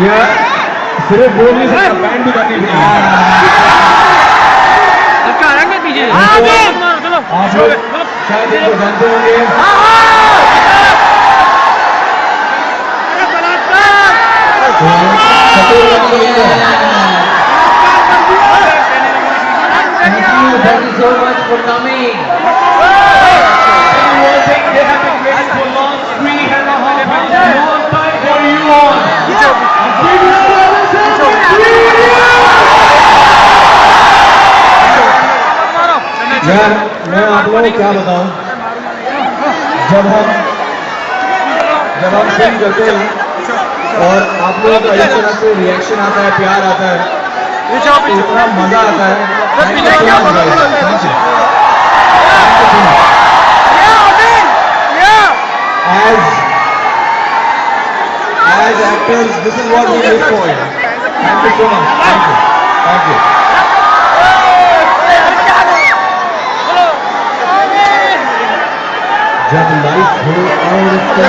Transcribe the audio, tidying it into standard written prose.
या सिर्फ बोल नहीं सकता, बैंड भी करनी पड़ेगी। पीछे आप लोग शायद इनको जानते होंगे। Thank you so much for coming. One thing they have been waiting for long 3.5 hours. Long time for you all. Give your brothers and यार मैं आप लोगों को क्या बताऊं, जब हम फिल्म करते हैं और आप लोगों का इस तरह से रिएक्शन आता है, प्यार आता है, इतना मजा आता है। As actors, this is what we live for. Thank you so much. Thank you. Thank you. जब लाइफ हो और इसका